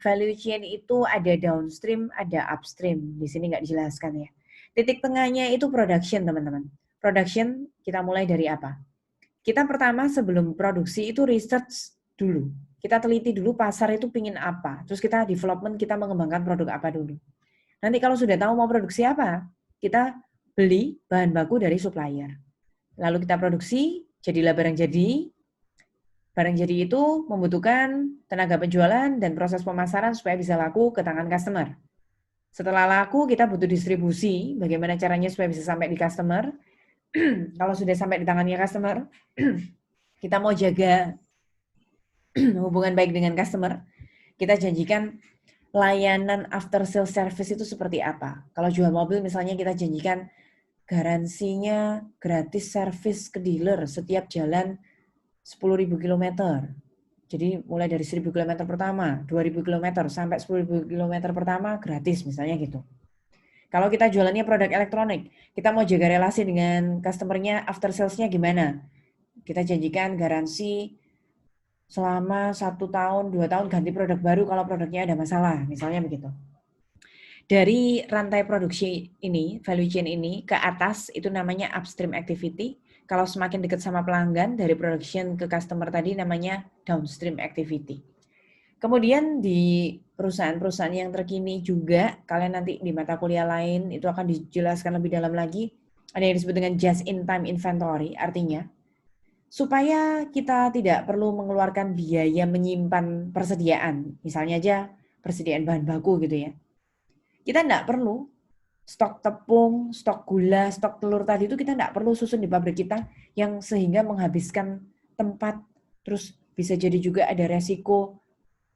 Value chain itu ada downstream, ada upstream. Di sini nggak dijelaskan ya. Titik tengahnya itu production, teman-teman. Production, kita mulai dari apa? Kita pertama sebelum produksi itu research dulu. Kita teliti dulu pasar itu pingin apa. Terus kita development, kita mengembangkan produk apa dulu. Nanti kalau sudah tahu mau produksi apa, kita beli bahan baku dari supplier. Lalu kita produksi, jadilah barang jadi. Barang jadi itu membutuhkan tenaga penjualan dan proses pemasaran supaya bisa laku ke tangan customer. Setelah laku, kita butuh distribusi, bagaimana caranya supaya bisa sampai di customer. Kalau sudah sampai di tangannya customer, kita mau jaga hubungan baik dengan customer, kita janjikan layanan after sales service itu seperti apa. Kalau jual mobil misalnya kita janjikan garansinya gratis service ke dealer setiap jalan 10.000 kilometer. Jadi mulai dari 1.000 km pertama, 2.000 km sampai 10.000 km pertama gratis misalnya gitu. Kalau kita jualannya produk elektronik, kita mau jaga relasi dengan customernya after sales-nya gimana? Kita janjikan garansi selama 1 tahun, 2 tahun ganti produk baru kalau produknya ada masalah, misalnya begitu. Dari rantai produksi ini, value chain ini, ke atas itu namanya upstream activity. Kalau semakin dekat sama pelanggan, dari production ke customer tadi namanya downstream activity. Kemudian di perusahaan-perusahaan yang terkini juga, kalian nanti di mata kuliah lain itu akan dijelaskan lebih dalam lagi, ada yang disebut dengan just-in-time inventory, artinya supaya kita tidak perlu mengeluarkan biaya menyimpan persediaan, misalnya aja persediaan bahan baku gitu ya. Kita tidak perlu stok tepung, stok gula, stok telur tadi itu kita tidak perlu susun di pabrik kita yang sehingga menghabiskan tempat, terus bisa jadi juga ada resiko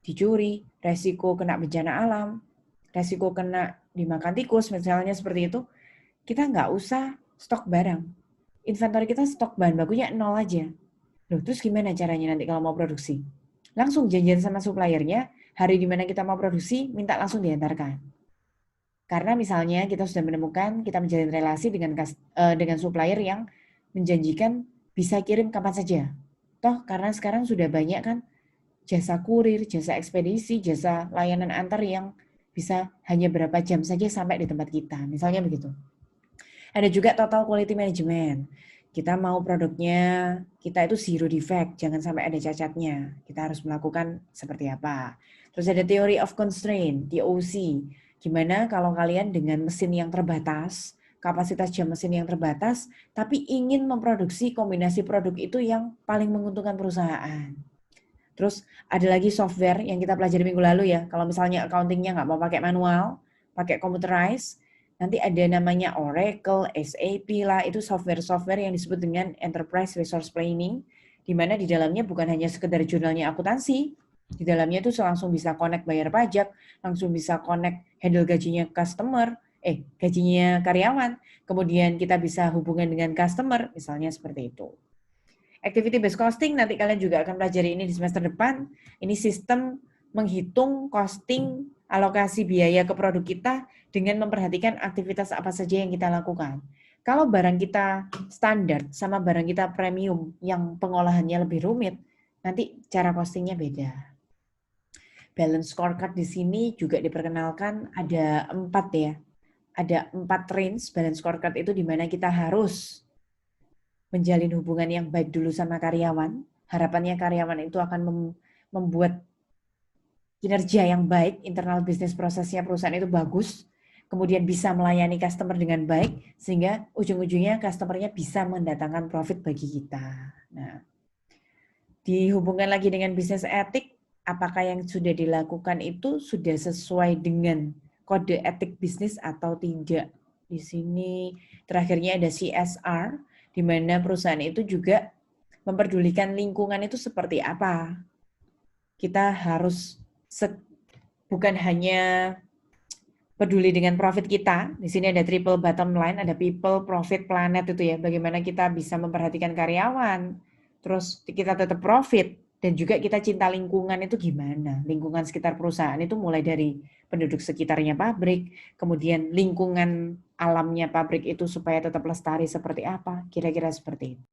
dicuri, resiko kena bencana alam, resiko kena dimakan tikus, misalnya seperti itu. Kita nggak usah stok barang. Inventory kita stok bahan bakunya 0 aja. Loh, terus gimana caranya nanti kalau mau produksi? Langsung janjian sama suppliernya, hari di mana kita mau produksi, minta langsung diantarkan. Karena misalnya kita sudah menemukan, kita menjalin relasi dengan supplier yang menjanjikan bisa kirim kapan saja. Toh karena sekarang sudah banyak kan jasa kurir, jasa ekspedisi, jasa layanan antar yang bisa hanya berapa jam saja sampai di tempat kita. Misalnya begitu. Ada juga total quality management. Kita mau produknya, kita itu zero defect, jangan sampai ada cacatnya. Kita harus melakukan seperti apa. Terus ada theory of constraint, TOC. Gimana kalau kalian dengan mesin yang terbatas, kapasitas jam mesin yang terbatas, tapi ingin memproduksi kombinasi produk itu yang paling menguntungkan perusahaan. Terus ada lagi software yang kita pelajari minggu lalu ya, kalau misalnya accountingnya nggak mau pakai manual, pakai computerized, nanti ada namanya Oracle, SAP lah, itu software-software yang disebut dengan Enterprise Resource Planning, di mana di dalamnya bukan hanya sekedar jurnalnya akuntansi, di dalamnya itu langsung bisa connect bayar pajak, langsung bisa connect handle gajinya customer, gajinya karyawan, kemudian kita bisa hubungan dengan customer, misalnya seperti itu. Activity based costing nanti kalian juga akan pelajari ini di semester depan. Ini sistem menghitung costing alokasi biaya ke produk kita dengan memperhatikan aktivitas apa saja yang kita lakukan. Kalau barang kita standar sama barang kita premium yang pengolahannya lebih rumit, nanti cara costingnya beda. Balance scorecard di sini juga diperkenalkan ada 4 ya. Ada 4 range balance scorecard itu di mana kita harus menjalin hubungan yang baik dulu sama karyawan. Harapannya karyawan itu akan membuat kinerja yang baik, internal bisnis prosesnya perusahaan itu bagus, kemudian bisa melayani customer dengan baik, sehingga ujung-ujungnya customernya bisa mendatangkan profit bagi kita. Nah, dihubungkan lagi dengan bisnis etik, apakah yang sudah dilakukan itu sudah sesuai dengan kode etik bisnis atau tidak. Di sini terakhirnya ada CSR, di mana perusahaan itu juga memperdulikan lingkungan itu seperti apa. Kita harus bukan hanya peduli dengan profit kita. Di sini ada triple bottom line, ada people, profit, planet itu ya. Bagaimana kita bisa memperhatikan karyawan, terus kita tetap profit, dan juga kita cinta lingkungan itu gimana. Lingkungan sekitar perusahaan itu mulai dari penduduk sekitarnya pabrik, kemudian lingkungan alamnya pabrik itu supaya tetap lestari seperti apa, kira-kira seperti itu.